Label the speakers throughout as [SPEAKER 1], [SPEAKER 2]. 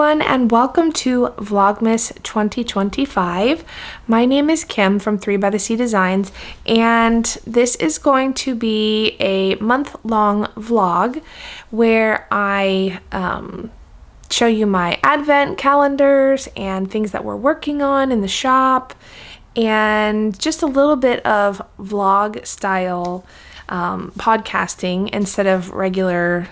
[SPEAKER 1] everyone, and welcome to Vlogmas 2025. My name is Kim from 3 by the Sea Designs, and this is going to be a month-long vlog where I show you my advent calendars and things that we're working on in the shop, and just a little bit of vlog style podcasting instead of regular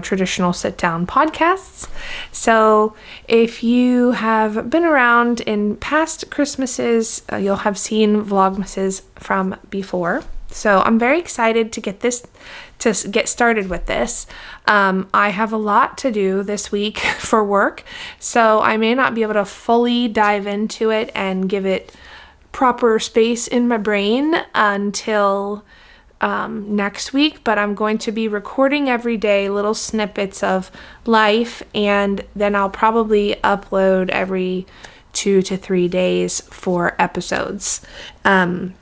[SPEAKER 1] traditional sit-down podcasts. So if you have been around in past Christmases, you'll have seen Vlogmases from before. So I'm very excited to get started with this. I have a lot to do this week for work, so I may not be able to fully dive into it and give it proper space in my brain until next week, but I'm going to be recording every day little snippets of life, and then I'll probably upload every 2 to 3 days for episodes. I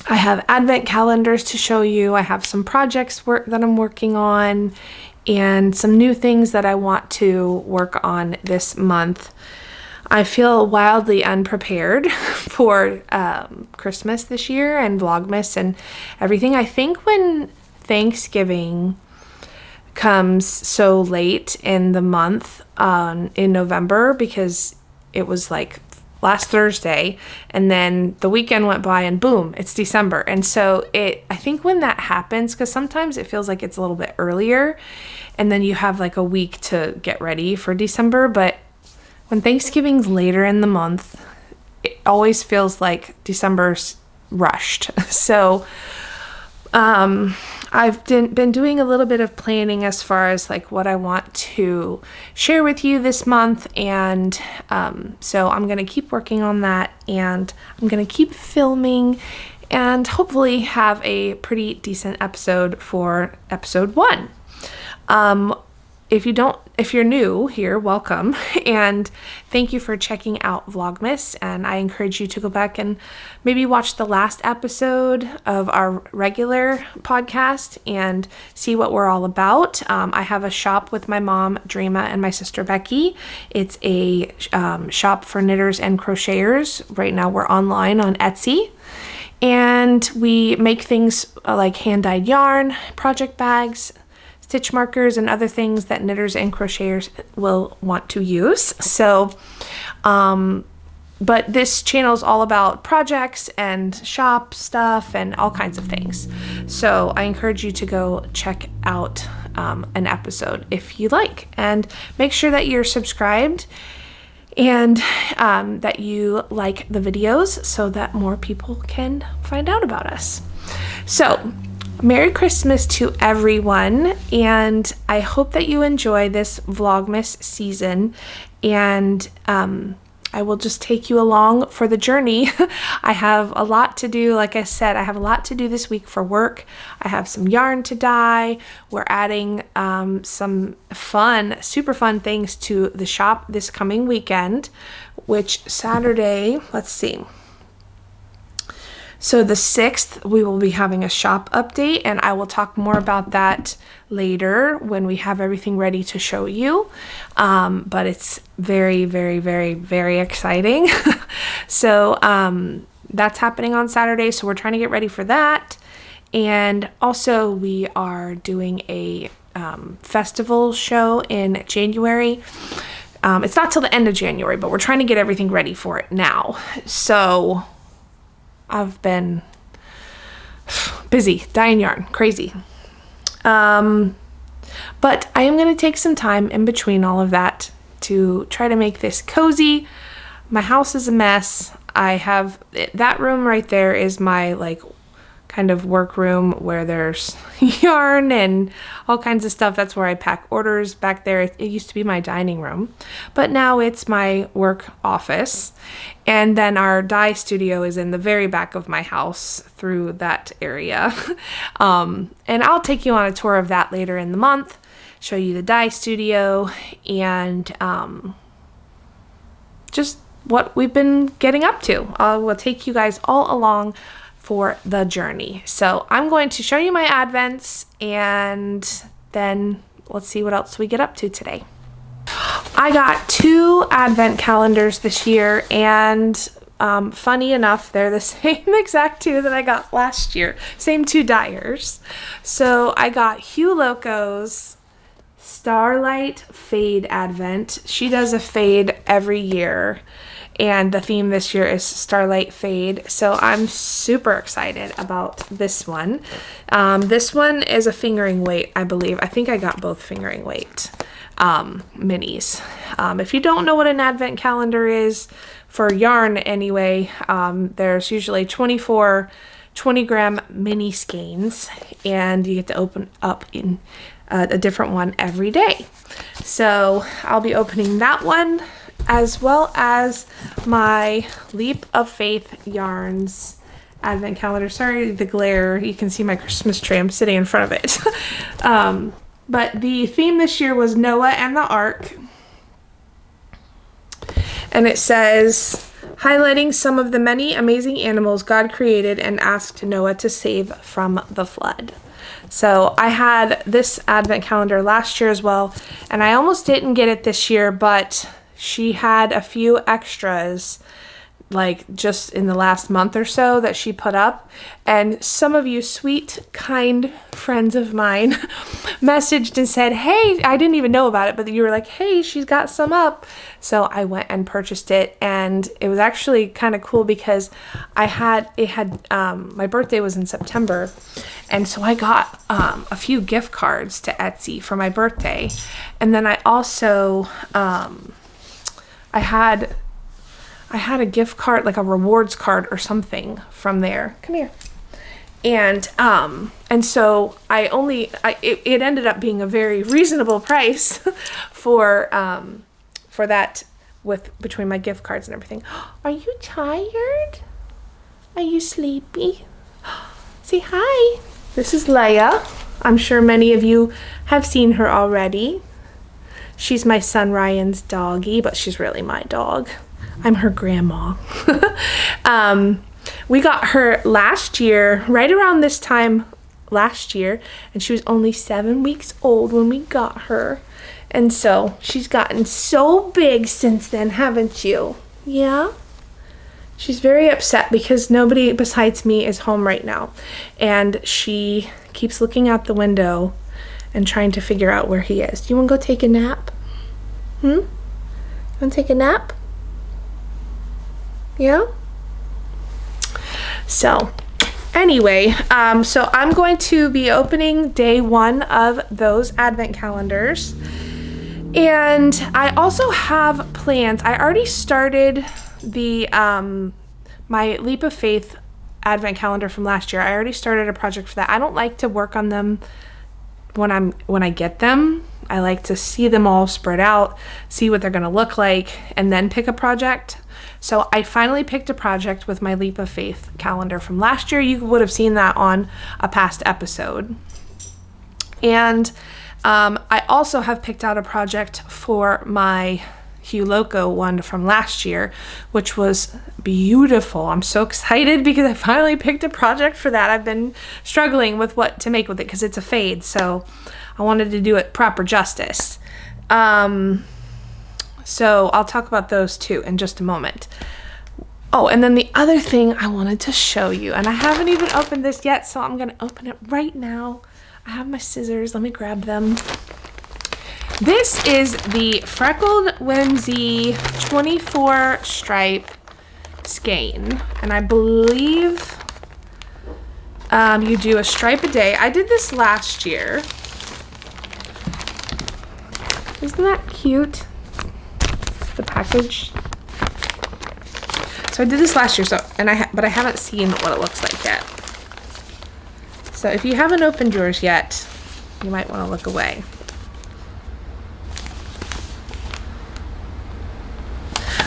[SPEAKER 1] have advent calendars to show you. I have some projects that I'm working on and some new things that I want to work on this month. I feel wildly unprepared for Christmas this year and Vlogmas and everything. I think when Thanksgiving comes so late in the month in November, because it was like last Thursday and then the weekend went by and boom, it's December. And so I think when that happens, because sometimes it feels like it's a little bit earlier and then you have like a week to get ready for December, but when Thanksgiving's later in the month, it always feels like December's rushed. So I've been doing a little bit of planning as far as like what I want to share with you this month. And so I'm going to keep working on that, and I'm going to keep filming and hopefully have a pretty decent episode for episode 1. If you're new here, welcome, and thank you for checking out Vlogmas, and I encourage you to go back and maybe watch the last episode of our regular podcast and see what we're all about. I have a shop with my mom, Dreama, and my sister, Becky. It's a shop for knitters and crocheters. Right now we're online on Etsy, and we make things like hand-dyed yarn, project bags, stitch markers, and other things that knitters and crocheters will want to use. So, but this channel is all about projects and shop stuff and all kinds of things. So I encourage you to go check out an episode if you like, and make sure that you're subscribed and that you like the videos so that more people can find out about us. So, Merry Christmas to everyone, and I hope that you enjoy this Vlogmas season, and I will just take you along for the journey. I have a lot to do. Like I said, I have a lot to do this week for work. I have some yarn to dye. We're adding some super fun things to the shop this coming weekend, which Saturday, let's see. So the 6th, we will be having a shop update, and I will talk more about that later when we have everything ready to show you. But it's very, very, very, very exciting. So that's happening on Saturday, so we're trying to get ready for that. And also we are doing a festival show in January. It's not till the end of January, but we're trying to get everything ready for it now. So I've been busy, dyeing yarn, crazy. But I am going to take some time in between all of that to try to make this cozy. My house is a mess. I have that room right there is my kind of work room where there's yarn and all kinds of stuff. That's where I pack orders back there. It used to be my dining room, but now it's my work office. And then our dye studio is in the very back of my house through that area. And I'll take you on a tour of that later in the month, show you the dye studio, and just what we've been getting up to. I will take you guys all along for the journey. So I'm going to show you my advents, and then let's see what else we get up to today. I got 2 advent calendars this year, and funny enough, they're the same exact 2 that I got last year. Same 2 dyers. So I got Hugh Loco's Starlight Fade Advent. She does a fade every year, and the theme this year is Starlight Fade. So I'm super excited about this one. This one is a fingering weight, I believe. I think I got both fingering weight minis. If you don't know what an advent calendar is, for yarn anyway, there's usually 24 20-gram mini skeins, and you get to open up in a different one every day. So I'll be opening that one, as well as my Leap of Faith Yarns advent calendar. Sorry, the glare. You can see my Christmas tree. I'm sitting in front of it. But the theme this year was Noah and the Ark. And it says, highlighting some of the many amazing animals God created and asked Noah to save from the flood. So I had this advent calendar last year as well, and I almost didn't get it this year, but she had a few extras, like just in the last month or so, that she put up. And some of you sweet, kind friends of mine messaged and said, hey, I didn't even know about it, but you were like, hey, she's got some up. So I went and purchased it, and it was actually kind of cool because my birthday was in September, and so I got a few gift cards to Etsy for my birthday. And then I also I had a gift card, like a rewards card or something from there. Come here. And so it ended up being a very reasonable price for that, with between my gift cards and everything. Are you tired? Are you sleepy? Say hi. This is Leia. I'm sure many of you have seen her already. She's my son Ryan's doggie, but she's really my dog. I'm her grandma. We got her last year, right around this time last year, and she was only 7 weeks old when we got her. And so she's gotten so big since then, haven't you? Yeah? She's very upset because nobody besides me is home right now. And she keeps looking out the window and trying to figure out where he is. Do you want to go take a nap? You want to take a nap? Yeah? So, anyway, so I'm going to be opening day 1 of those advent calendars. And I also have plans. I already started the my Leap of Faith advent calendar from last year. I already started a project for that. I don't like to work on them when I get them. I like to see them all spread out, see what they're going to look like, and then pick a project. So I finally picked a project with my Leap of Faith calendar from last year. You would have seen that on a past episode. And I also have picked out a project for my Hugh Loco one from last year, which was beautiful. I'm so excited because I finally picked a project for that. I've been struggling with what to make with it because it's a fade, so I wanted to do it proper justice. So I'll talk about those too in just a moment. Oh, and then the other thing I wanted to show you, and I haven't even opened this yet, so I'm going to open it right now. I have my scissors. Let me grab them. This is the Freckled Whimsy 24 stripe skein, and I believe you do a stripe a day. I did this last year. Isn't that cute? The package. So I did this last year, but I haven't seen what it looks like yet. So if you haven't opened yours yet, you might want to look away.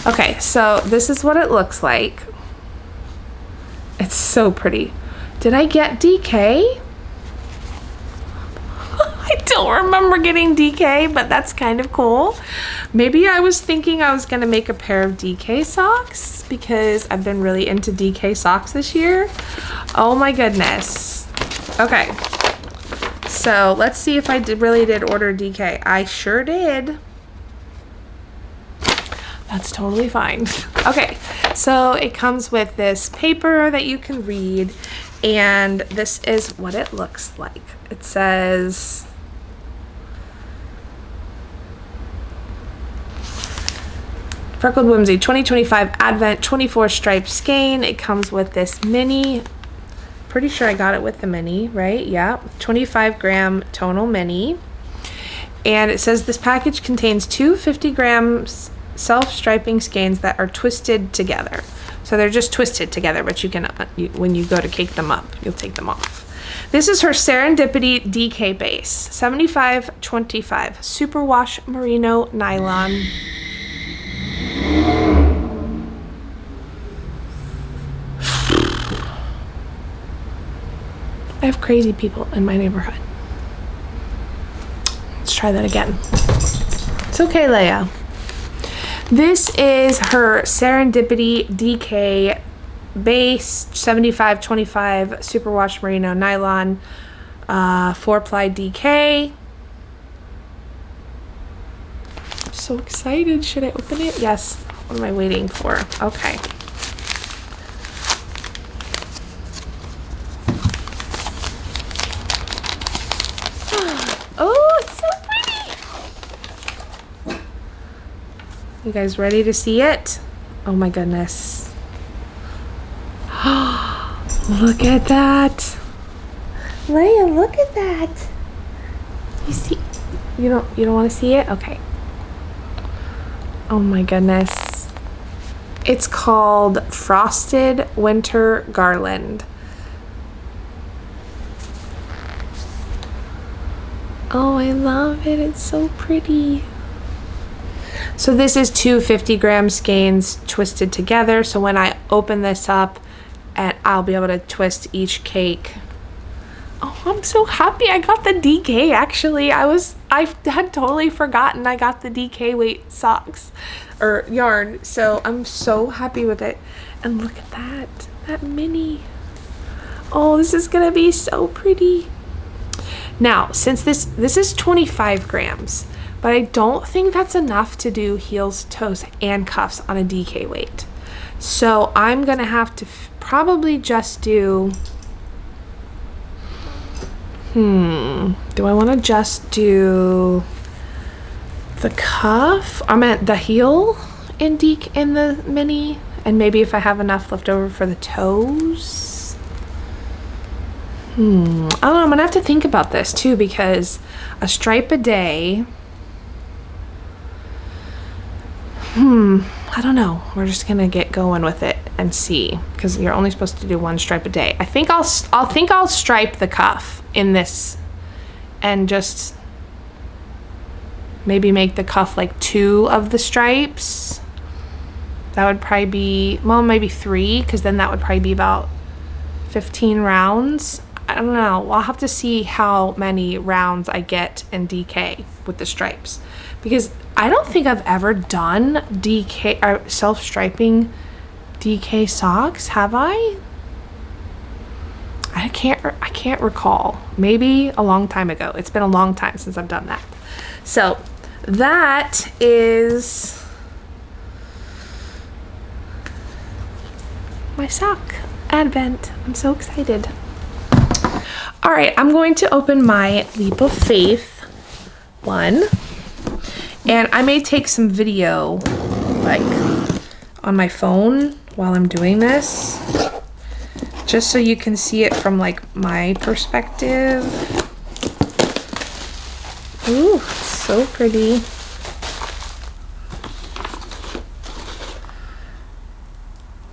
[SPEAKER 1] Okay, so this is what it looks like. It's so pretty. Did I get DK? I don't remember getting DK, but that's kind of cool. Maybe I was thinking I was gonna make a pair of DK socks because I've been really into DK socks this year. Oh my goodness. Okay, so let's see if I really did order DK. I sure did. That's totally fine. Okay, so it comes with this paper that you can read, and this is what it looks like. It says, Freckled Whimsy 2025 Advent 24 stripe skein. It comes with this mini, pretty sure I got it with the mini, right? Yeah, 25 gram tonal mini. And it says this package contains two 50 grams self-striping skeins that are twisted together. So they're just twisted together, but you can, when you go to cake them up, you'll take them off. This is her Serendipity DK base, 75/25 superwash merino nylon. I have crazy people in my neighborhood. Let's try that again. It's okay, Leia. This is her Serendipity DK base, 75/25 superwash merino nylon, 4-ply DK. I'm so excited. Should I open it? Yes. What am I waiting for? Okay. Oh, it's so pretty. You guys ready to see it? Oh my goodness. Look at that. Leia, look at that. You see, you don't want to see it? Okay. Oh my goodness. It's called Frosted Winter Garland. Oh, I love it. It's so pretty. So this is two 50 gram skeins twisted together. So when I open this up, and I'll be able to twist each cake. Oh, I'm so happy I got the DK actually. I had totally forgotten I got the DK weight socks or yarn. So I'm so happy with it. And look at that mini. Oh, this is gonna be so pretty. Now, since this is 25 grams, but I don't think that's enough to do heels, toes, and cuffs on a DK weight. So I'm gonna have to probably just do, do I wanna just do the cuff? I meant the heel in the mini, and maybe if I have enough left over for the toes. I don't know, I'm gonna have to think about this too, because a stripe a day, I don't know. We're just gonna get going with it and see, because you're only supposed to do one stripe a day. I think I'll stripe the cuff in this, and just maybe make the cuff like 2 of the stripes. That would probably be, well, maybe 3, because then that would probably be about 15 rounds. I don't know. I'll have to see how many rounds I get in DK with the stripes, because I don't think I've ever done DK or self-striping DK socks, have I? I can't recall. Maybe a long time ago. It's been a long time since I've done that. So that is my sock advent. I'm so excited. All right, I'm going to open my Leap of Faith one. And I may take some video, like, on my phone while I'm doing this, just so you can see it from, like, my perspective. Ooh, it's so pretty.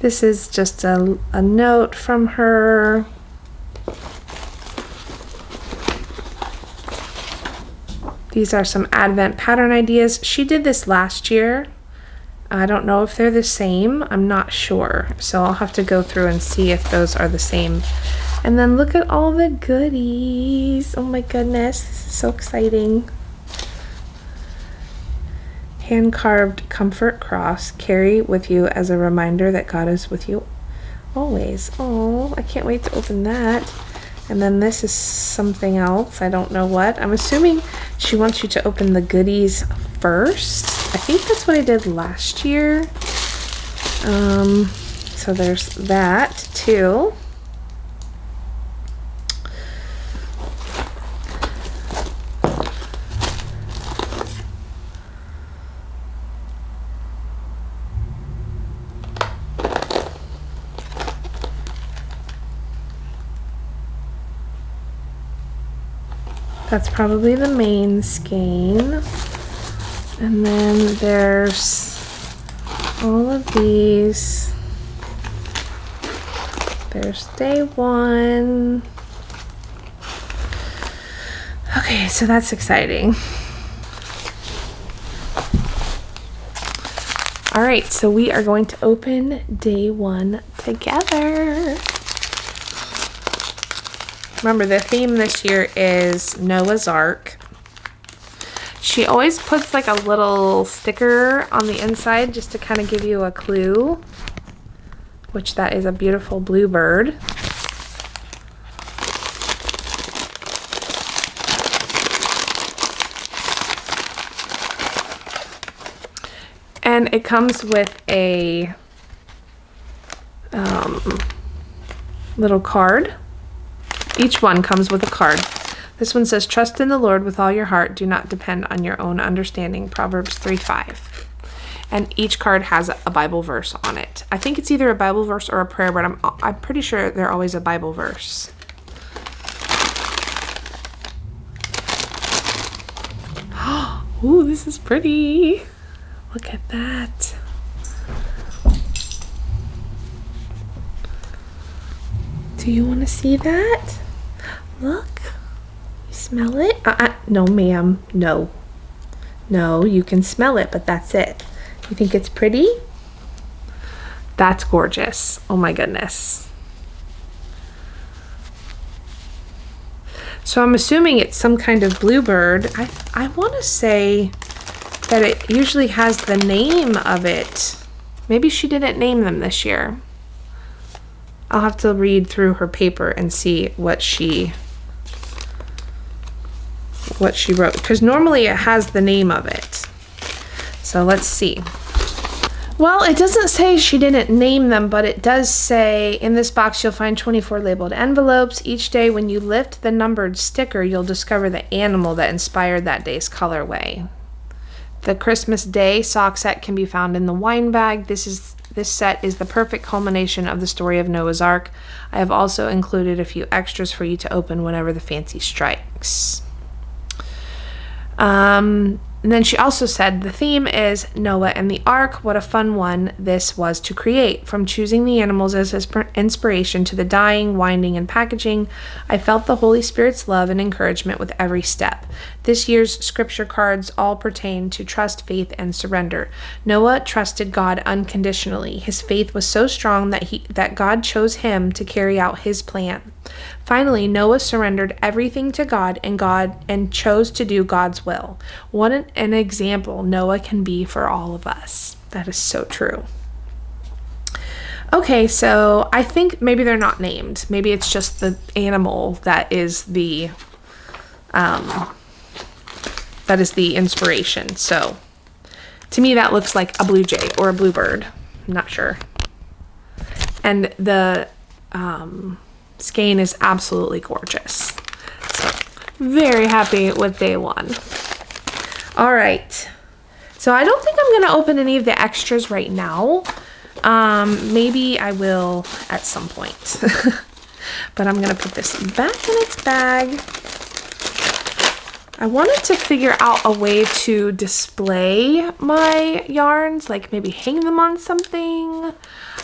[SPEAKER 1] This is just a note from her. These are some Advent pattern ideas. She did this last year. I don't know if they're the same. I'm not sure. So I'll have to go through and see if those are the same. And then look at all the goodies. Oh my goodness, this is so exciting. Hand-carved comfort cross. Carry with you as a reminder that God is with you always. Oh, I can't wait to open that. And then this is something else. I don't know what. I'm assuming she wants you to open the goodies first. I think that's what I did last year. So there's that too. That's probably the main skein. And then there's all of these. There's day one. Okay, so that's exciting. All right, so we are going to open day one together. Remember, the theme this year is Noah's Ark. She always puts like a little sticker on the inside just to kind of give you a clue, which that is a beautiful bluebird. And it comes with a little card. Each one comes with a card. This one says, trust in the Lord with all your heart. Do not depend on your own understanding. Proverbs 3:5. And each card has a Bible verse on it. I think it's either a Bible verse or a prayer, but I'm pretty sure they're always a Bible verse. Ooh, this is pretty. Look at that. Do you want to see that? Look. You smell it? No, ma'am. No. No, you can smell it, but that's it. You think it's pretty? That's gorgeous. Oh my goodness. So I'm assuming it's some kind of bluebird. I want to say that it usually has the name of it. Maybe she didn't name them this year. I'll have to read through her paper and see what she wrote, because normally it has the name of it. So let's see. Well, it doesn't say she didn't name them, but it does say, in this box you'll find 24 labeled envelopes. Each day when you lift the numbered sticker, you'll discover the animal that inspired that day's colorway. The Christmas Day sock set can be found in the wine bag. This set is the perfect culmination of the story of Noah's Ark. I have also included a few extras for you to open whenever the fancy strikes. And then she also said the theme is Noah and the Ark. What a fun one this was to create. From choosing the animals as inspiration to the dyeing, winding, and packaging, I felt the Holy Spirit's love and encouragement with every step. This year's scripture cards all pertain to trust, faith, and surrender. Noah trusted God unconditionally. His faith was so strong that God chose him to carry out his plan. Finally, Noah surrendered everything to God and chose to do God's will. What an example Noah can be for all of us. That is so true. Okay, so I think maybe they're not named. Maybe it's just the animal that is the inspiration. So to me that looks like a blue jay or a bluebird. I'm not sure. And the skein is absolutely gorgeous. So very happy with day one. All right. So I don't think I'm going to open any of the extras right now. Maybe I will at some point. But I'm going to put this back in its bag. I wanted to figure out a way to display my yarns, like maybe hang them on something.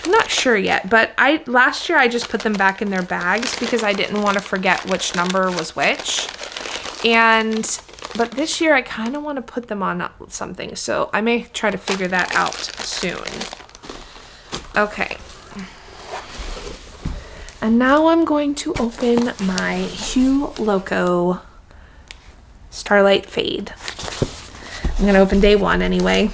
[SPEAKER 1] I'm not sure yet, but last year I just put them back in their bags because I didn't want to forget which number was which. But this year I kind of want to put them on something, so I may try to figure that out soon. Okay. And now I'm going to open my Hue Loco Starlight Fade. I'm going to open day one anyway.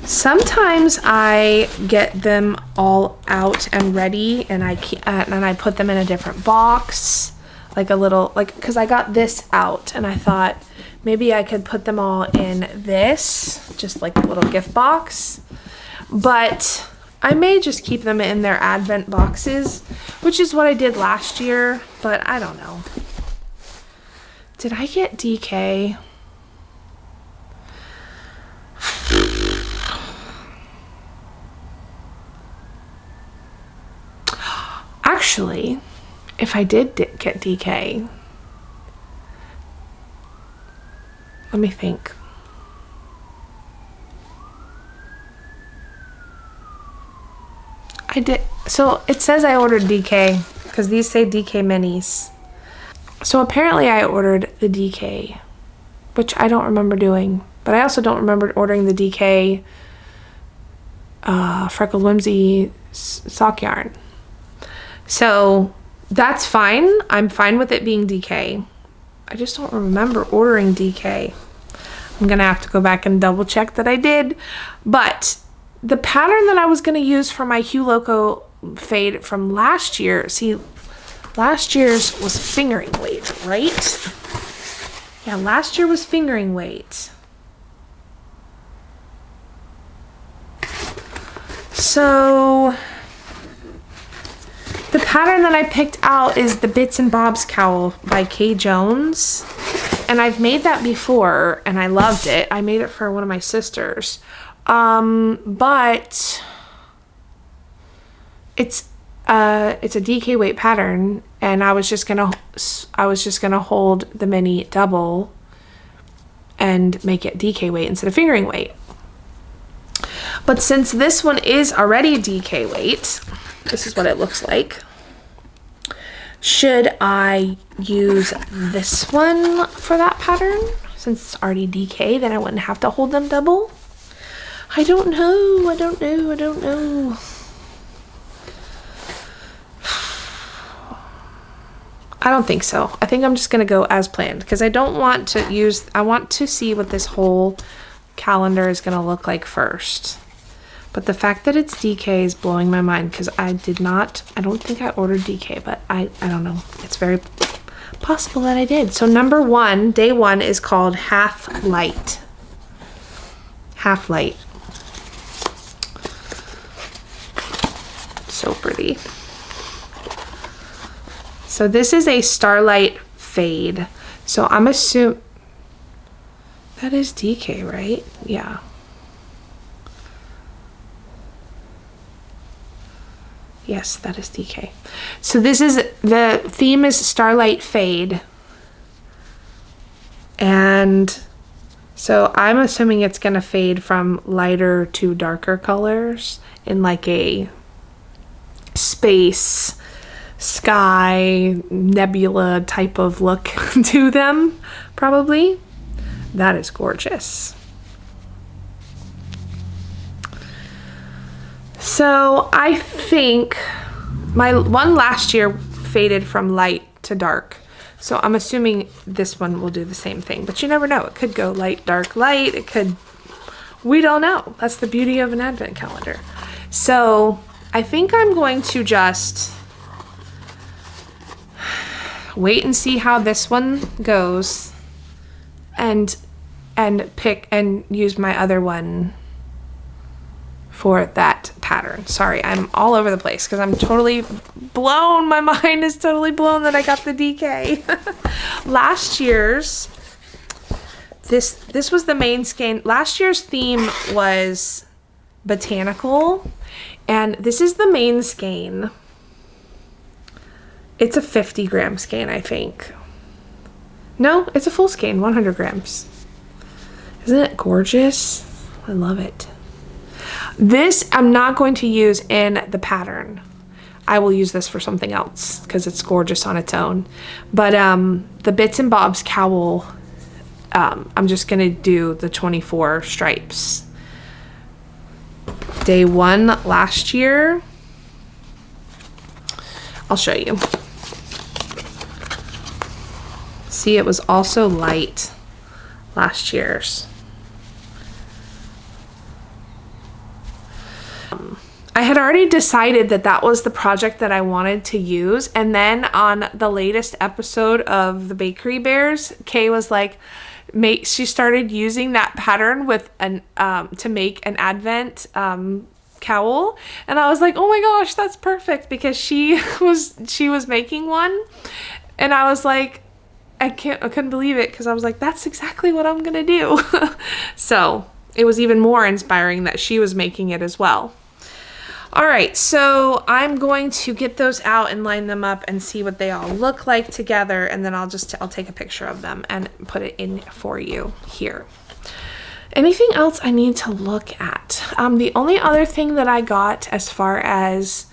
[SPEAKER 1] Sometimes I get them all out and ready, and I put them in a different box, like a little, like, because I got this out and I thought maybe I could put them all in this, just like a little gift box. But I may just keep them in their advent boxes, which is what I did last year, but I don't know. Did I get DK? Actually, if I did get DK, let me think. I did. So it says I ordered DK because these say DK minis. So apparently I ordered the DK, which I don't remember doing, but I also don't remember ordering the DK Freckled Whimsy sock yarn. So that's fine. I'm fine with it being DK. I just don't remember ordering DK. I'm gonna have to go back and double check that I did. But the pattern that I was gonna use for my Hue Loco fade from last year, see, last year's was fingering weight, right? Yeah, last year was fingering weight. So the pattern that I picked out is the Bits and Bobs cowl by Kay Jones. And I've made that before and I loved it. I made it for one of my sisters. But it's a DK weight pattern, and I was just gonna hold the mini double and make it DK weight instead of fingering weight. But since this one is already DK weight, this is what it looks like. Should I use this one for that pattern? Since it's already DK, then I wouldn't have to hold them double. I don't know. I don't know. I don't think so. I think I'm just going to go as planned because I don't want to use, I want to see what this whole calendar is going to look like first. But the fact that it's DK is blowing my mind because I don't think I ordered DK, but I don't know. It's very possible that I did. So number one, day one, is called Half Light. Half Light. So pretty. So this is a Starlight fade. So I'm assuming that is DK, right? Yeah. Yes, that is DK. So this is, the theme is Starlight Fade. And so I'm assuming it's gonna fade from lighter to darker colors in like a space, sky, nebula type of look to them, probably. That is gorgeous. So I think my one last year faded from light to dark. So I'm assuming this one will do the same thing, but you never know. It could go light, dark, light. It could, we don't know. That's the beauty of an advent calendar. So I think I'm going to just wait and see how this one goes and pick and use my other one for that pattern. Sorry, I'm all over the place because I'm totally blown. My mind is totally blown that I got the DK. Last year's, this was the main skein. Last year's theme was botanical, and this is the main skein. It's a 50 gram skein, I think. No, it's a full skein, 100 grams. Isn't it gorgeous? I love it. This I'm not going to use in the pattern. I will use this for something else because it's gorgeous on its own. But the Bits and Bobs cowl, I'm just gonna do the 24 stripes. Day one last year, I'll show you. See, it was also light last year's. I had already decided that that was the project that I wanted to use. And then on the latest episode of the Bakery Bears, Kay was like, she started using that pattern with to make an Advent cowl. And I was like, oh my gosh, that's perfect, because she was making one. And I was like, I couldn't believe it, because I was like, that's exactly what I'm gonna do. So it was even more inspiring that she was making it as well. All right, so I'm going to get those out and line them up and see what they all look like together, and then I'll take a picture of them and put it in for you here. Anything else I need to look at? The only other thing that I got as far as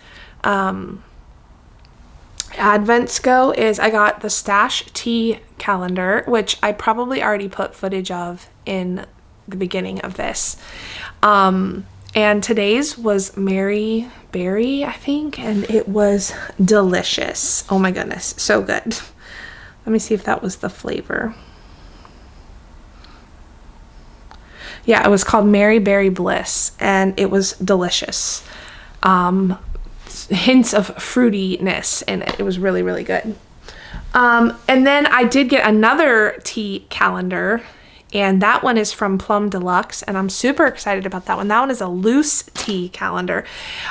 [SPEAKER 1] Advents go is I got the Stash Tea calendar, which I probably already put footage of in the beginning of this. And today's was Mary Berry, I think, and it was delicious. Oh my goodness, so good. Let me see if that was the flavor. Yeah, it was called Mary Berry Bliss, and it was delicious. Hints of fruitiness in it. It was really, really good. And then I did get another tea calendar, and that one is from Plum Deluxe, and I'm super excited about that one. That one is a loose tea calendar,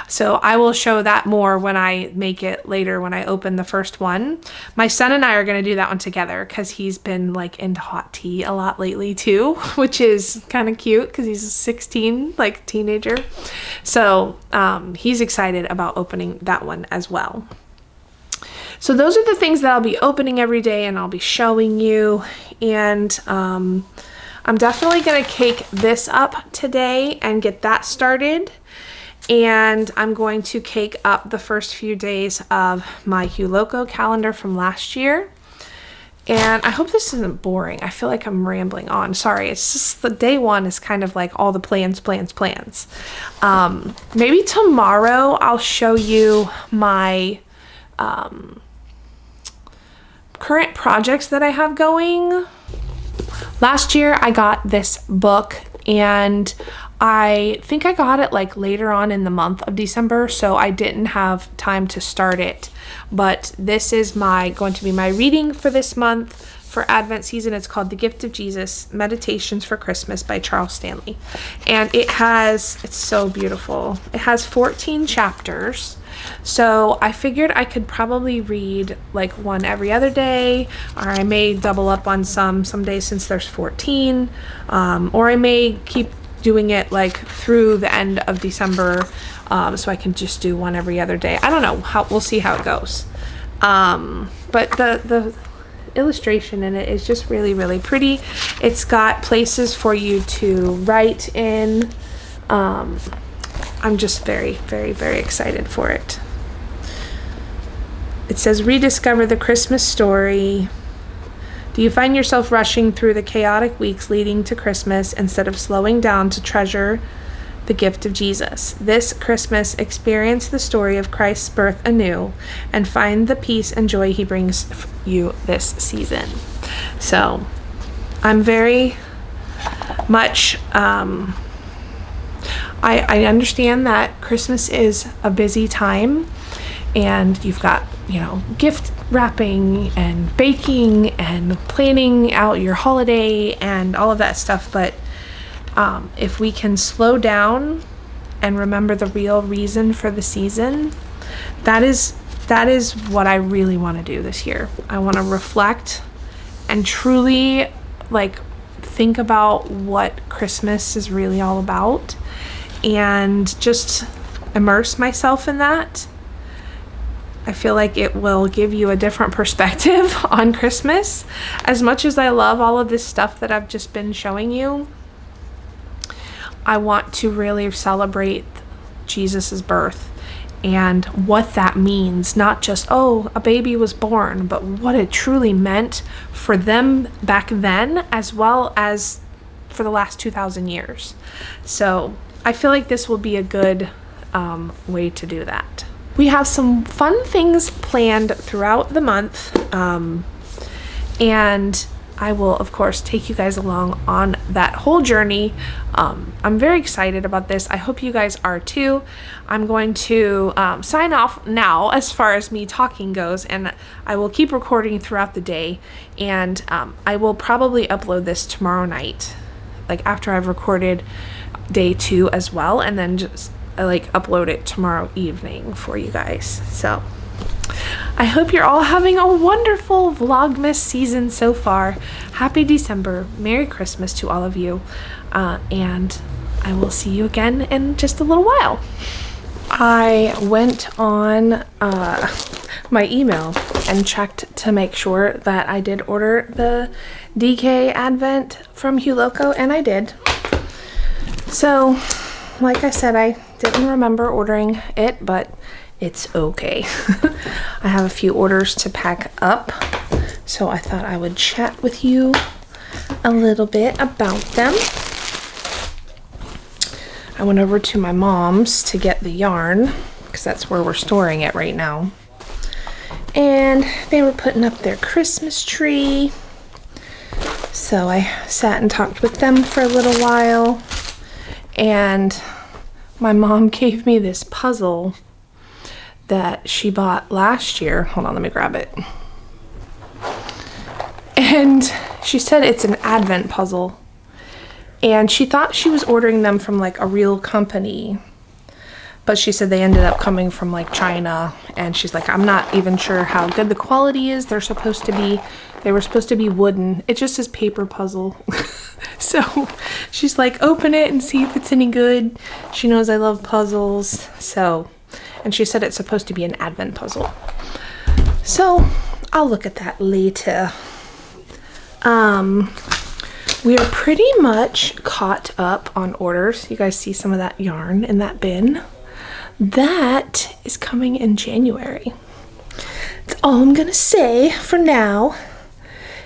[SPEAKER 1] so I will show that more when I make it later, when I open the first one. My son and I are going to do that one together, because he's been like into hot tea a lot lately too, which is kind of cute, because he's 16, like teenager. So he's excited about opening that one as well. So those are the things that I'll be opening every day and I'll be showing you. And I'm definitely going to cake this up today and get that started. And I'm going to cake up the first few days of my Hue Loco calendar from last year. And I hope this isn't boring. I feel like I'm rambling on. Sorry, it's just the day one is kind of like all the plans. Maybe tomorrow I'll show you my current projects that I have going. Last year I got this book, and I think I got it like later on in the month of December, so I didn't have time to start it. But this is going to be my reading for this month for Advent season. It's called The Gift of Jesus, Meditations for Christmas by Charles Stanley. And it's so beautiful. It has 14 chapters. So I figured I could probably read like one every other day, or I may double up on some days since there's 14, or I may keep doing it like through the end of December, so I can just do one every other day. I don't know, we'll see how it goes. But the illustration in it is just really, really pretty. It's got places for you to write in. I'm just very, very, very excited for it. It says, rediscover the Christmas story. Do you find yourself rushing through the chaotic weeks leading to Christmas instead of slowing down to treasure the gift of Jesus? This Christmas, experience the story of Christ's birth anew and find the peace and joy he brings you this season. So I'm very much, I understand that Christmas is a busy time, and you've got, gift wrapping and baking and planning out your holiday and all of that stuff. But if we can slow down and remember the real reason for the season, that is what I really want to do this year. I want to reflect and truly think about what Christmas is really all about, and just immerse myself in that. I feel like it will give you a different perspective on Christmas. As much as I love all of this stuff that I've just been showing you, I want to really celebrate Jesus's birth and what that means. Not just, a baby was born, but what it truly meant for them back then, as well as for the last 2,000 years. So I feel like this will be a good way to do that. We have some fun things planned throughout the month, and I will, of course, take you guys along on that whole journey. I'm very excited about this. I hope you guys are too. I'm going to sign off now as far as me talking goes, and I will keep recording throughout the day, and I will probably upload this tomorrow night, like after I've recorded day 2 as well, and then just like upload it tomorrow evening for you guys. So I hope you're all having a wonderful Vlogmas season so far. Happy December. Merry Christmas to all of you. And I will see you again in just a little while. I went on my email and checked to make sure that I did order the DK Advent from Huloco, and I did. So, like I said, I didn't remember ordering it, but it's okay. I have a few orders to pack up, so I thought I would chat with you a little bit about them. I went over to my mom's to get the yarn, because that's where we're storing it right now. And they were putting up their Christmas tree. So I sat and talked with them for a little while. And my mom gave me this puzzle that she bought last year. Hold on, let me grab it. And she said it's an Advent puzzle. And she thought she was ordering them from like a real company. But she said they ended up coming from like China. And she's like, I'm not even sure how good the quality is. They were supposed to be wooden. It just says paper puzzle. So she's like, open it and see if it's any good. She knows I love puzzles. So, and she said it's supposed to be an Advent puzzle. So I'll look at that later. We are pretty much caught up on orders. You guys see some of that yarn in that bin. That is coming in January. That's all I'm gonna say for now.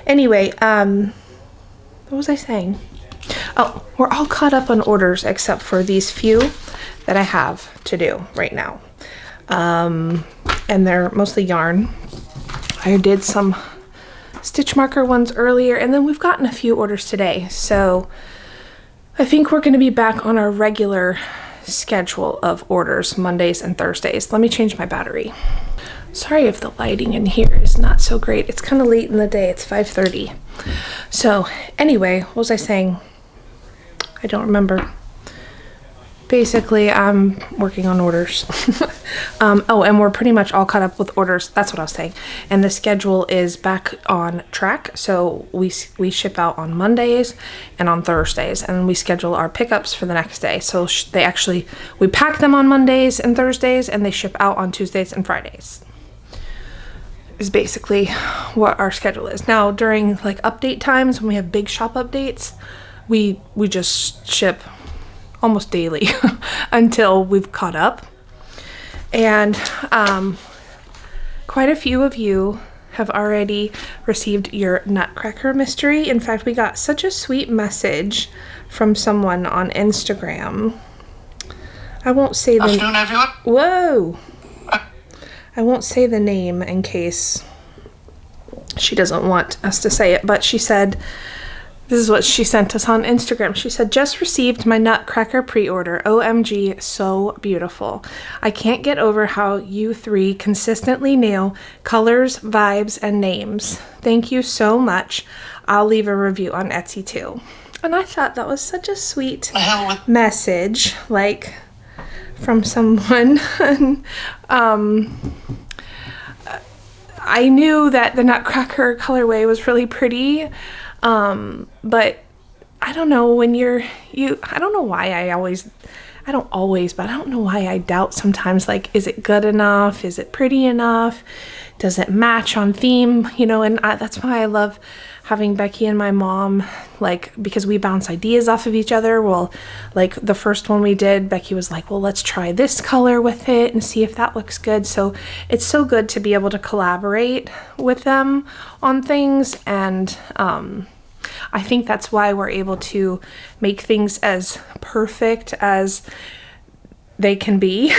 [SPEAKER 1] Anyway, what was I saying? Oh, we're all caught up on orders except for these few that I have to do right now. And they're mostly yarn. I did some stitch marker ones earlier, and then we've gotten a few orders today. So I think we're going to be back on our regular schedule of orders Mondays and Thursdays. Let me change my battery. Sorry if the lighting in here is not so great. It's kind of late in the day. It's 5:30. So anyway, what was I saying? I don't remember. Basically, I'm working on orders. Oh, and we're pretty much all caught up with orders. That's what I was saying. And the schedule is back on track. So we ship out on Mondays and on Thursdays, and we schedule our pickups for the next day. So we pack them on Mondays and Thursdays, and they ship out on Tuesdays and Fridays. Is basically what our schedule is. Now, during like update times, when we have big shop updates, we just ship almost daily until we've caught up. And quite a few of you have already received your Nutcracker mystery. In fact, we got such a sweet message from someone on Instagram. I won't say the
[SPEAKER 2] afternoon, everyone.
[SPEAKER 1] Whoa! I won't say the name in case she doesn't want us to say it, but she said, this is what she sent us on Instagram. She said, just received my Nutcracker pre-order. OMG, so beautiful. I can't get over how you 3 consistently nail colors, vibes, and names. Thank you so much. I'll leave a review on Etsy too. And I thought that was such a sweet message, like from someone. I knew that the Nutcracker colorway was really pretty. But I don't know, when I don't know why I don't know why I doubt sometimes, like, is it good enough? Is it pretty enough? Does it match on theme? You know, and that's why I love having Becky and my mom, like, because we bounce ideas off of each other. Well, like the first one we did, Becky was like, well, let's try this color with it and see if that looks good. So it's so good to be able to collaborate with them on things. And I think that's why we're able to make things as perfect as they can be,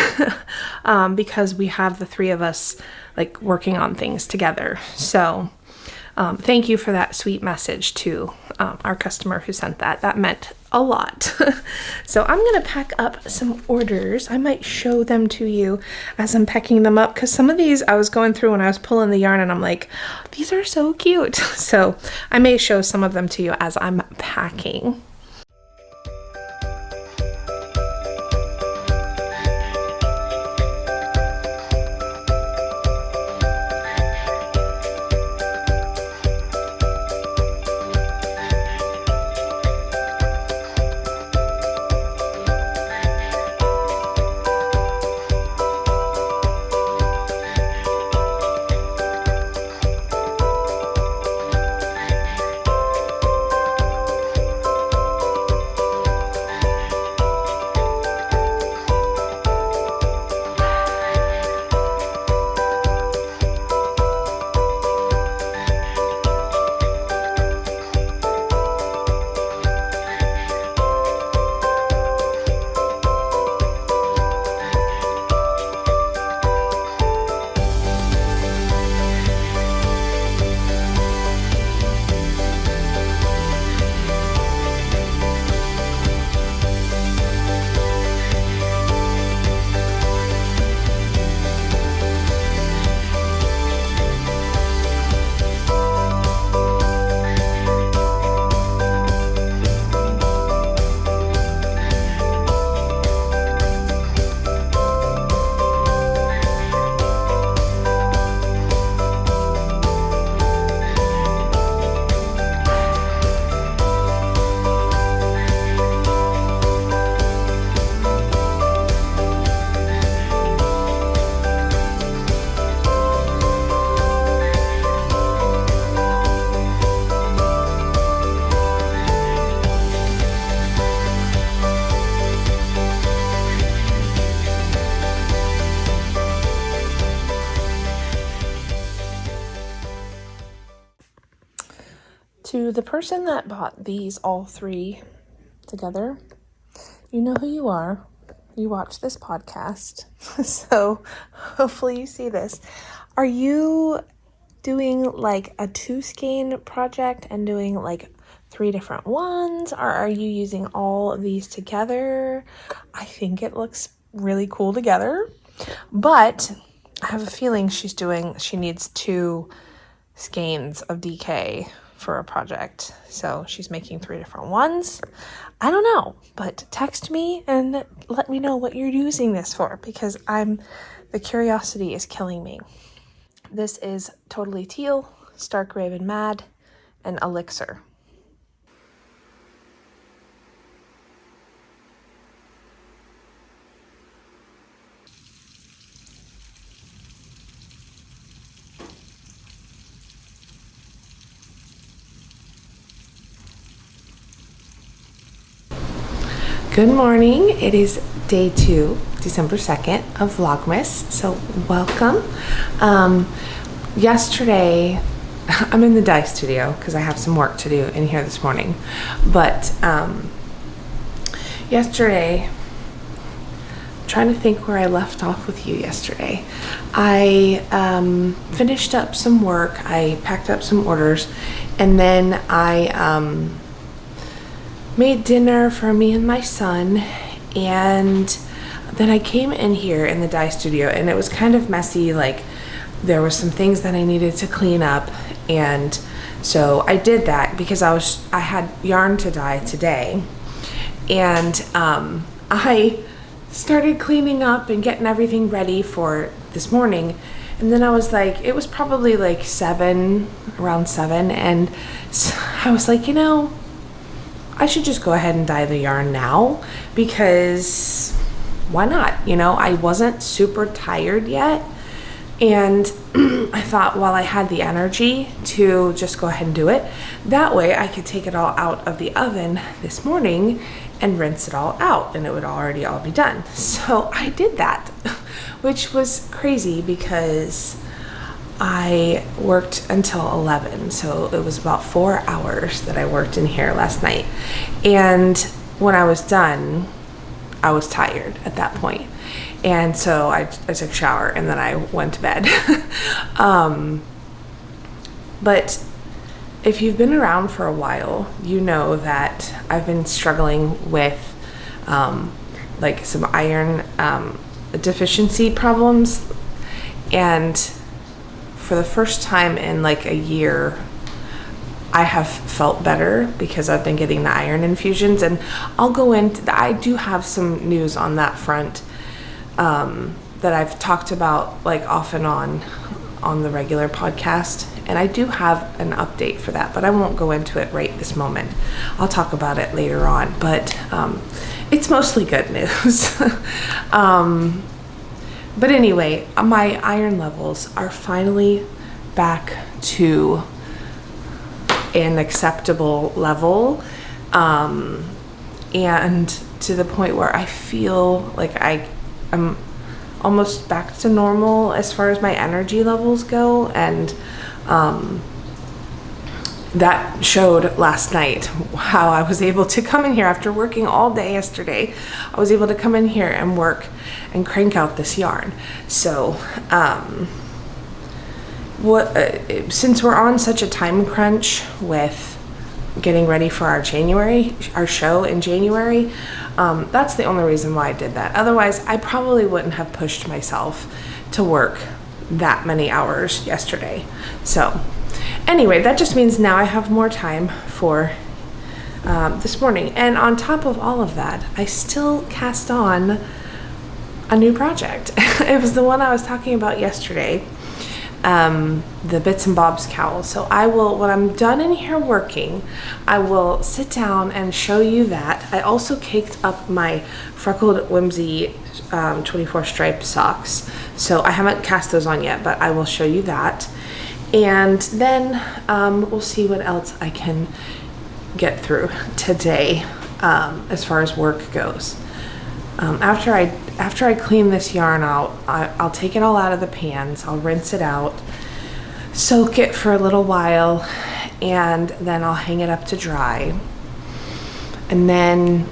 [SPEAKER 1] because we have the 3 of us like working on things together. So Thank you for that sweet message to our customer who sent that. That meant a lot. So I'm gonna pack up some orders. I might show them to you as I'm packing them up, because some of these I was going through when I was pulling the yarn and I'm like, these are so cute. So I may show some of them to you as I'm packing. To the person that bought these all three together, you know who you are. You watch this podcast, so hopefully you see this. Are you doing like a 2-skein project and doing like 3 different ones, or are you using all of these together? I think it looks really cool together, but I have a feeling she needs 2 skeins of DK for a project, so she's making 3 different ones. I don't know, but text me and let me know what you're using this for, because the curiosity is killing me. This is Totally Teal, Stark Raven Mad, and Elixir. Good morning. It is day 2, December 2nd of Vlogmas, so welcome. Yesterday, I'm in the dye studio because I have some work to do in here this morning, but yesterday, I'm trying to think where I left off with you yesterday. I finished up some work, I packed up some orders, and then I made dinner for me and my son, and then I came in here in the dye studio and it was kind of messy. Like, there were some things that I needed to clean up, and so I did that because I had yarn to dye today, and I started cleaning up and getting everything ready for this morning, and then I was like, it was probably like around 7, and so I was like, I should just go ahead and dye the yarn now, because why not? I wasn't super tired yet, and I thought, while I had the energy to just go ahead and do it, that way I could take it all out of the oven this morning and rinse it all out, and it would already all be done. So I did that, which was crazy because I worked until 11, so it was about 4 hours that I worked in here last night. And when I was done, I was tired at that point. And so I took a shower and then I went to bed. But if you've been around for a while, you know that I've been struggling with like some iron deficiency problems, and for the first time in like a year, I have felt better because I've been getting the iron infusions. And I'll go into I do have some news on that front that I've talked about like off and on the regular podcast, and I do have an update for that, but I won't go into it right this moment. I'll talk about it later on, but it's mostly good news. But anyway, my iron levels are finally back to an acceptable level, and to the point where I feel like I'm almost back to normal as far as my energy levels go. And that showed last night how I was able to come in here after working all day yesterday. I was able to come in here and work and crank out this yarn. So since we're on such a time crunch with getting ready for our show in January, that's the only reason why I did that. Otherwise, I probably wouldn't have pushed myself to work that many hours yesterday. So anyway, that just means now I have more time for this morning. And on top of all of that, I still cast on a new project. It was the one I was talking about yesterday, the Bits and Bobs cowl. So I will, when I'm done in here working, I will sit down and show you that. I also caked up my Freckled Whimsy 24 stripe socks. So I haven't cast those on yet, but I will show you that. And then we'll see what else I can get through today as far as work goes. After I clean this yarn out, I'll take it all out of the pans. I'll rinse it out, soak it for a little while, and then I'll hang it up to dry. And then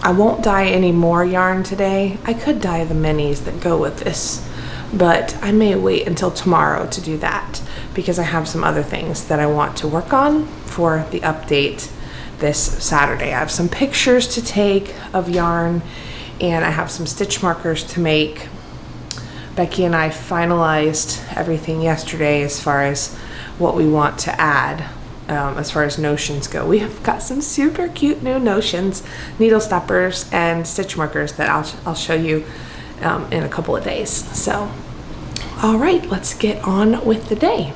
[SPEAKER 1] I won't dye any more yarn today. I could dye the minis that go with this, but I may wait until tomorrow to do that because I have some other things that I want to work on for the update this Saturday. I have some pictures to take of yarn, and I have some stitch markers to make. Becky and I finalized everything yesterday as far as what we want to add as far as notions go. We have got some super cute new notions, needle stoppers and stitch markers that I'll show you in a couple of days. So all right, let's get on with the day.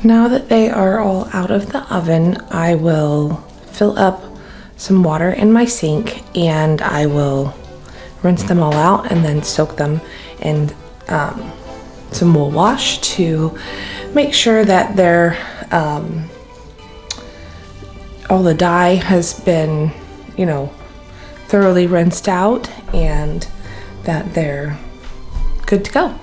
[SPEAKER 1] Now that they are all out of the oven, I will fill up some water in my sink and I will rinse them all out and then soak them in some wool wash to make sure that they're all the dye has been, thoroughly rinsed out and that they're good to go.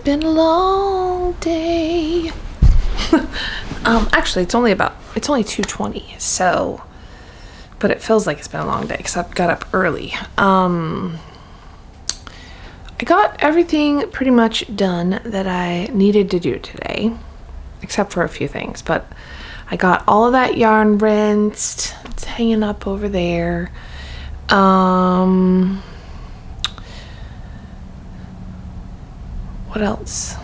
[SPEAKER 1] been a long day. Actually, it's only 2:20, so, but it feels like it's been a long day because I got up early. I got everything pretty much done that I needed to do today, except for a few things, but I got all of that yarn rinsed. It's hanging up over there. What else?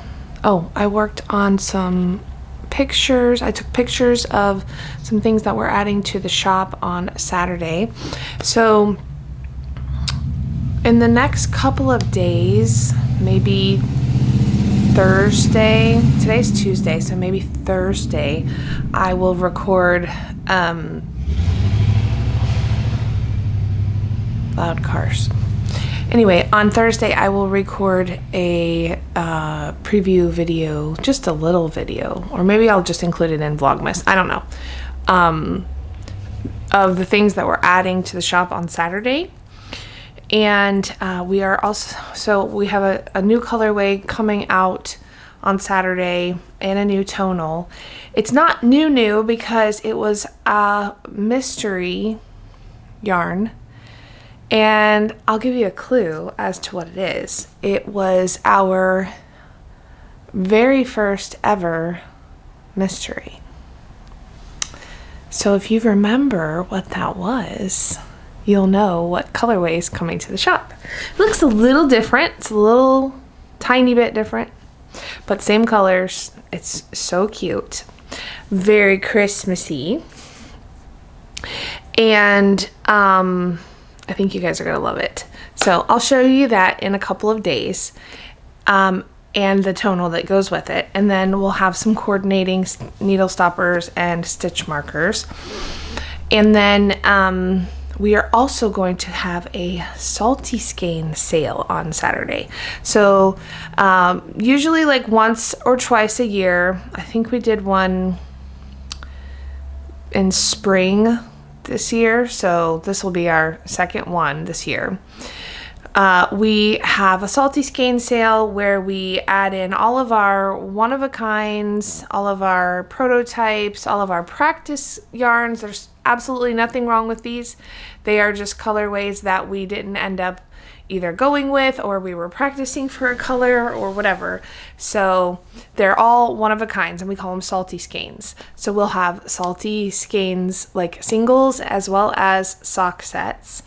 [SPEAKER 1] Oh, I worked on some pictures. I took pictures of some things that we're adding to the shop on Saturday. So in the next couple of days, maybe Thursday, today's Tuesday, so maybe Thursday, I will record loud cars. Anyway, on Thursday I will record a preview video, just a little video, or maybe I'll just include it in Vlogmas, I don't know, of the things that we're adding to the shop on Saturday. And we are also, so we have a new colorway coming out on Saturday and a new tonal. It's not new because it was a mystery yarn. And I'll give you a clue as to what it is. It was our very first ever mystery. So if you remember what that was, you'll know what colorway is coming to the shop. It looks a little different. It's a little tiny bit different, but same colors. It's so cute. Very Christmassy. And I think you guys are gonna love it. So I'll show you that in a couple of days, and the tonal that goes with it. And then we'll have some coordinating needle stoppers and stitch markers. And then we are also going to have a salty skein sale on Saturday. So usually like once or twice a year. I think we did one in spring this year, so this will be our second one this year. We have a salty skein sale where we add in all of our one-of-a-kinds, all of our prototypes, all of our practice yarns. There's absolutely nothing wrong with these. They are just colorways that we didn't end up either going with, or we were practicing for a color or whatever. So they're all one-of-a-kinds, and we call them salty skeins. So we'll have salty skeins like singles as well as sock sets.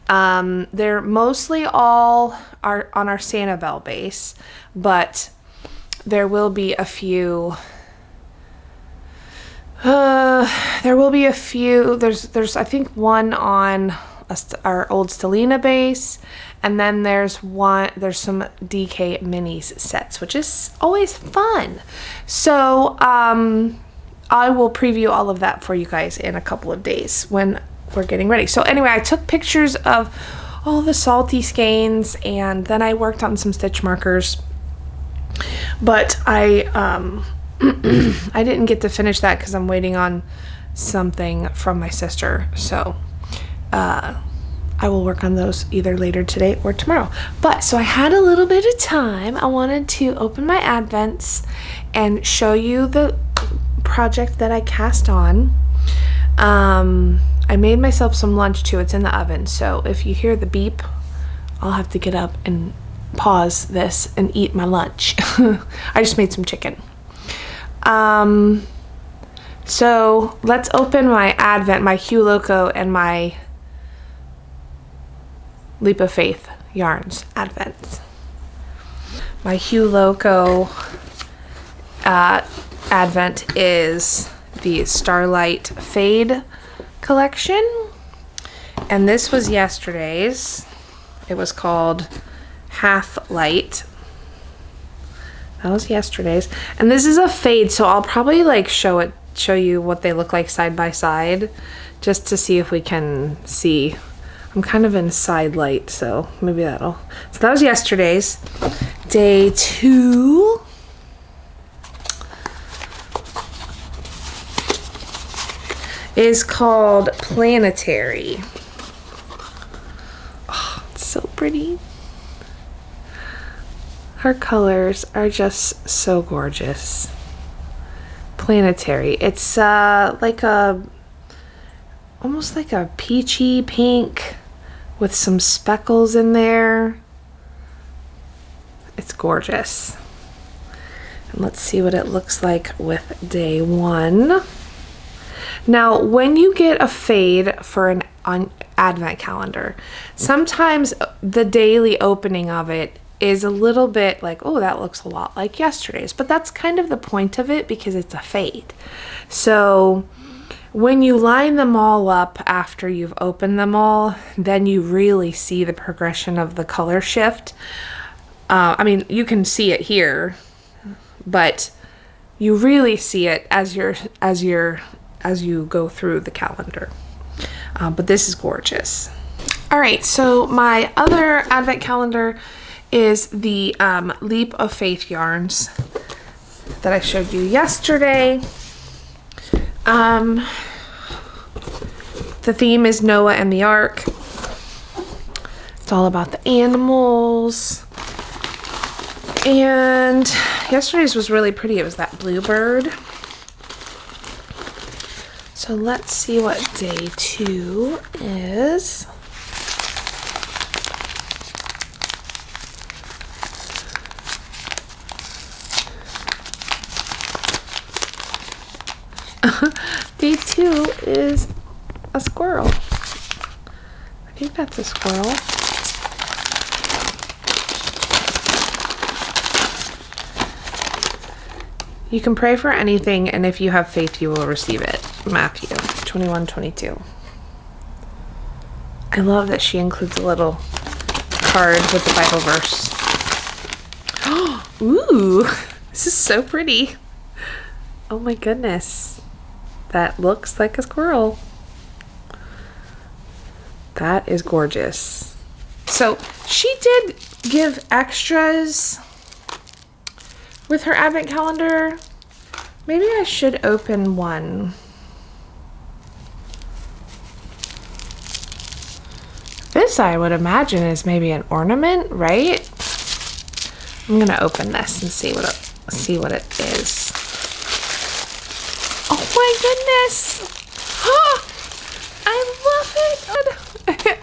[SPEAKER 1] They're mostly all are on our Sanibel base, but there will be a few. There's I think one on our old Stelina base, and then there's some DK minis sets, which is always fun. So I will preview all of that for you guys in a couple of days when we're getting ready. So anyway, I took pictures of all the salty skeins, and then I worked on some stitch markers, but I I didn't get to finish that because I'm waiting on something from my sister. So I will work on those either later today or tomorrow. But so I had a little bit of time. I wanted to open my advents and show you the project that I cast on. I made myself some lunch too. It's in the oven, so if you hear the beep, I'll have to get up and pause this and eat my lunch. I just made some chicken. So let's open my advent, my Hue Loco and my Leap of Faith yarns advents. My Hue Loco advent is the Starlight Fade collection, and this was yesterday's. It was called Half Light. That was yesterday's, and this is a fade, so I'll probably like show you what they look like side by side, just to see if we can see. I'm kind of in side light, so maybe that'll. So that was yesterday's. Day 2. Is called Planetary. Oh, it's so pretty. Her colors are just so gorgeous. Planetary. It's like a almost like a peachy pink with some speckles in there. It's gorgeous. And let's see what it looks like with day 1. Now, when you get a fade for an advent calendar, sometimes the daily opening of it is a little bit like, oh, that looks a lot like yesterday's, but that's kind of the point of it because it's a fade. So when you line them all up after you've opened them all, then you really see the progression of the color shift. I mean, you can see it here, but you really see it as you go through the calendar. But this is gorgeous. All right, so my other advent calendar is the Leap of Faith yarns that I showed you yesterday. The theme is Noah and the Ark. It's all about the animals. And yesterday's was really pretty. It was that bluebird. So let's see what day 2 is. Day 2 is a squirrel. I think that's a squirrel. You can pray for anything, and if you have faith, you will receive it. Matthew 21:22. I love that she includes a little card with the Bible verse. Ooh, this is so pretty. Oh my goodness. That looks like a squirrel. That is gorgeous. So she did give extras with her advent calendar. Maybe I should open one. This, I would imagine, is maybe an ornament, right? I'm gonna open this and see what it is. Oh my goodness! Oh, I love it!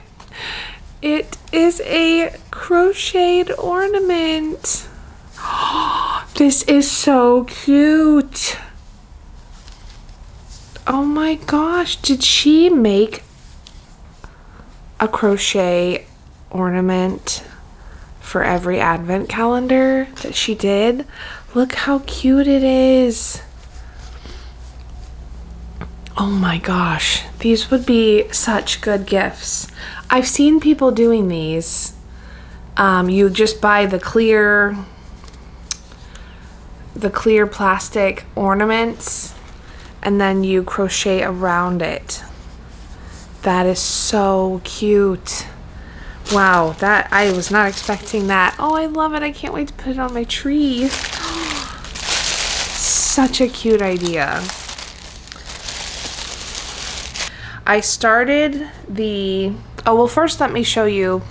[SPEAKER 1] It is a crocheted ornament. This is so cute. Oh my gosh, did she make a crochet ornament for every advent calendar that she did? Look how cute it is. Oh my gosh, these would be such good gifts. I've seen people doing these. You just buy the clear plastic ornaments and then you crochet around it. That is so cute. Wow, that I was not expecting that. Oh, I love it. I can't wait to put it on my tree. Such a cute idea. I started well, first let me show you.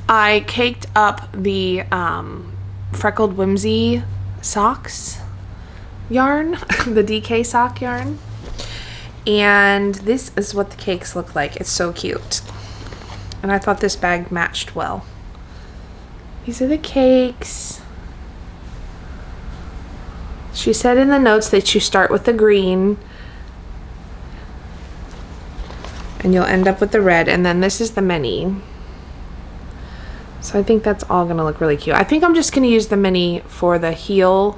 [SPEAKER 1] I caked up the Freckled Whimsy socks yarn, the DK sock yarn. And this is what the cakes look like. It's so cute. And I thought this bag matched well. These are the cakes. She said in the notes that you start with the green and you'll end up with the red, and then this is the mini. So I think that's all gonna look really cute. I think I'm just gonna use the mini for the heel,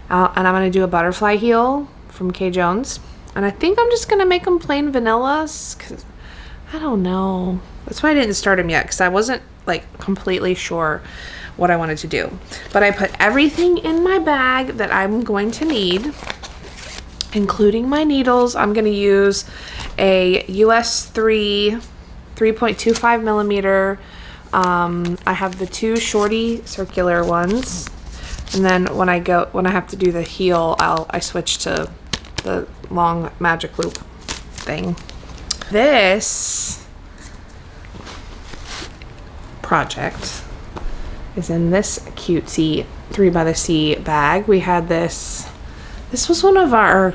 [SPEAKER 1] and I'm gonna do a butterfly heel from K. Jones. And I think I'm just gonna make them plain vanillas, cause I don't know. That's why I didn't start them yet, because I wasn't like completely sure what I wanted to do. But I put everything in my bag that I'm going to need, including my needles. I'm gonna use a US 3.25 millimeter. I have the 2 shorty circular ones, and then when I have to do the heel, I switch to the long magic loop thing. This project is in this cutesy 3by the bag. We had this was one of our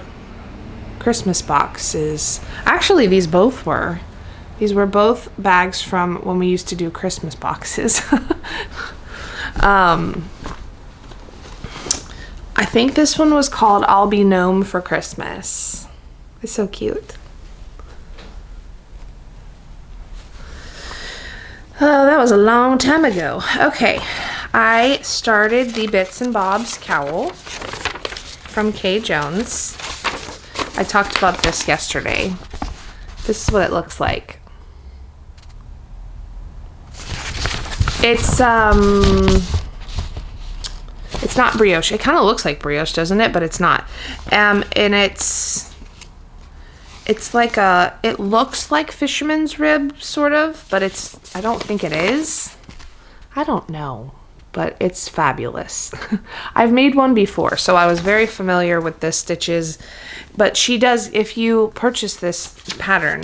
[SPEAKER 1] Christmas boxes. Actually, these both were. These were both bags from when we used to do Christmas boxes. I think this one was called I'll Be Gnome for Christmas. It's so cute. Oh, that was a long time ago. Okay, I started the Bits and Bobs cowl from Kay Jones. I talked about this yesterday. This is what it looks like. It's not brioche. It kind of looks like brioche, doesn't it? But it's not. And it's like it looks like fisherman's rib, sort of, but I don't think it is. I don't know, but it's fabulous. I've made one before, so I was very familiar with the stitches, but she does, if you purchase this pattern,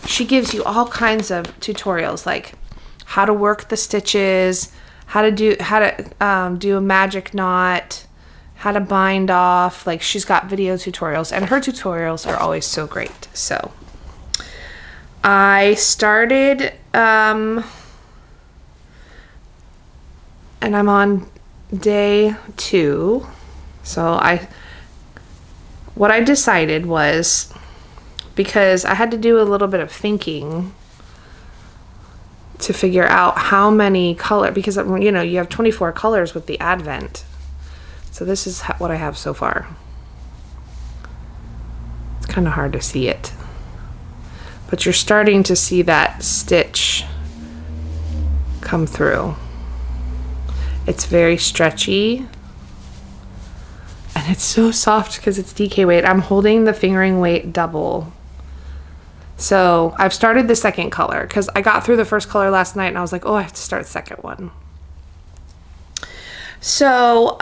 [SPEAKER 1] she gives you all kinds of tutorials, like how to work the stitches, how to do a magic knot, how to bind off. Like, she's got video tutorials, and her tutorials are always so great. So I started and I'm on day 2. So what I decided was, because I had to do a little bit of thinking to figure out how many because you know, you have 24 colors with the advent. So this is what I have so far. It's kind of hard to see it, but you're starting to see that stitch come through. It's very stretchy, and it's so soft because it's DK weight. I'm holding the fingering weight double. So I've started the second color because I got through the first color last night and I was like, oh, I have to start the second one. So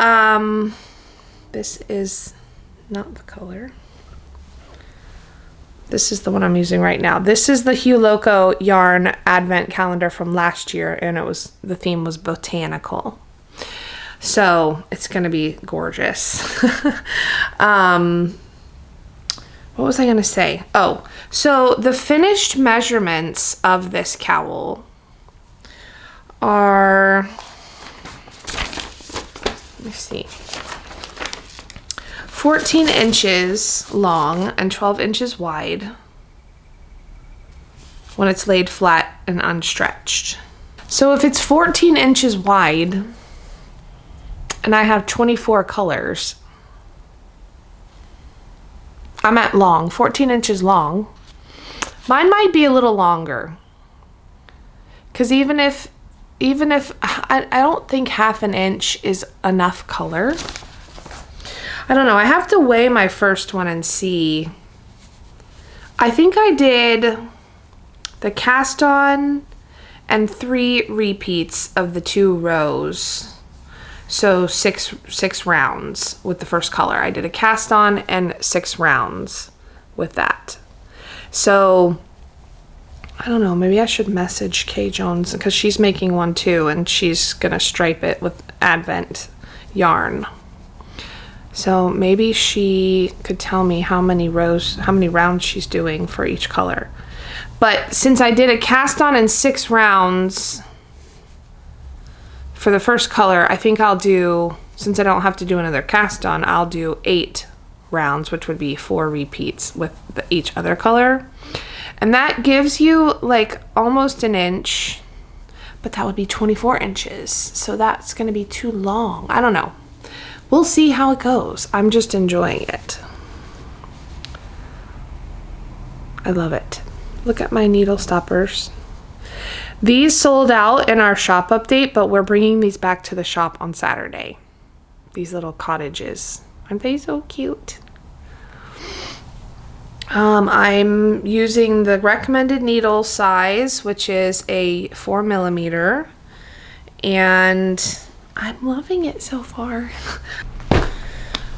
[SPEAKER 1] this is not the color. This is the one I'm using right now. This is the Hue Loco yarn advent calendar from last year, and the theme was botanical. So it's gonna be gorgeous. What was I gonna say? Oh, so the finished measurements of this cowl are, let me see, 14 inches long and 12 inches wide when it's laid flat and unstretched. So if it's 14 inches wide and I have 24 colors, I'm at long, 14 inches long. Mine might be a little longer, because even if I don't think half an inch is enough color. I don't know. I have to weigh my first one and see. I think I did the cast on and 3 repeats of the 2 rows. So six rounds with the first color. I did a cast on and 6 rounds with that. So I don't know, maybe I should message Kay Jones, because she's making one too, and she's gonna stripe it with advent yarn. So maybe she could tell me how many rounds she's doing for each color. But since I did a cast on and 6 rounds for the first color, I think I'll do, since I don't have to do another cast on, I'll do 8 rounds, which would be 4 repeats with each other color. And that gives you like almost an inch, but that would be 24 inches. So that's gonna be too long. I don't know. We'll see how it goes. I'm just enjoying it. I love it. Look at my needle stoppers. These sold out in our shop update, but we're bringing these back to the shop on Saturday. These little cottages. Aren't they so cute? I'm using the recommended needle size, which is a 4mm, and I'm loving it so far.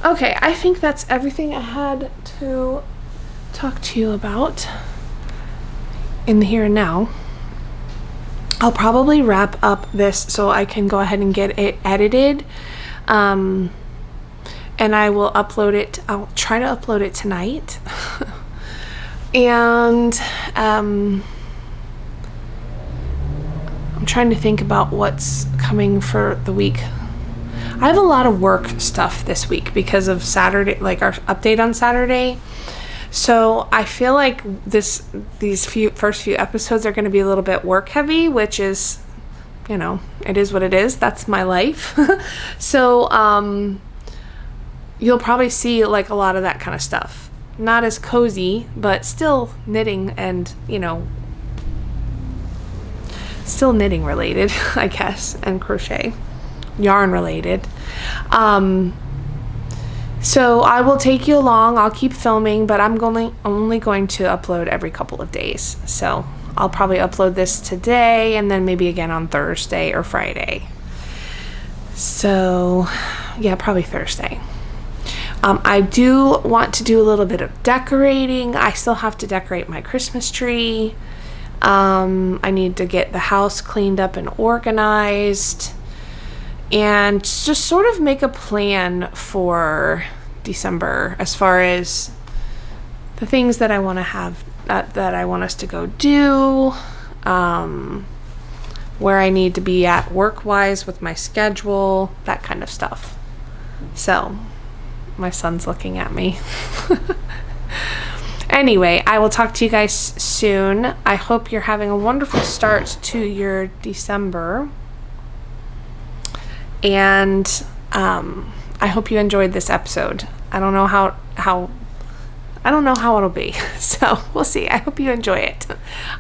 [SPEAKER 1] Okay, I think that's everything I had to talk to you about in the here and now. I'll probably wrap up this so I can go ahead and get it edited. And I will upload it. I'll try to upload it tonight. And I'm trying to think about what's coming for the week. I have a lot of work stuff this week because of Saturday, like our update on Saturday. So I feel like these first few episodes are going to be a little bit work heavy, which is, you know, it is what it is. That's my life. So you'll probably see like a lot of that kind of stuff. Not as cozy, but still knitting and, you know, still knitting related, I guess, and crochet, yarn related. So I will take you along. I'll keep filming, but I'm only going to upload every couple of days. So I'll probably upload this today and then maybe again on Thursday or Friday. So yeah, probably Thursday. I do want to do a little bit of decorating. I still have to decorate my Christmas tree. I need to get the house cleaned up and organized and just sort of make a plan for December as far as the things that I want to have, that I want us to go do, where I need to be at work-wise with my schedule, that kind of stuff. So my son's looking at me. Anyway, I will talk to you guys soon. I hope you're having a wonderful start to your December. And I hope you enjoyed this episode. I don't know how it'll be. So we'll see. I hope you enjoy it.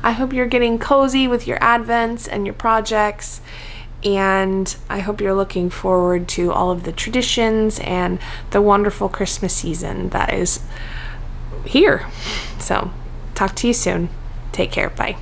[SPEAKER 1] I hope you're getting cozy with your Advents and your projects. And I hope you're looking forward to all of the traditions and the wonderful Christmas season that is here. So talk to you soon. Take care. Bye.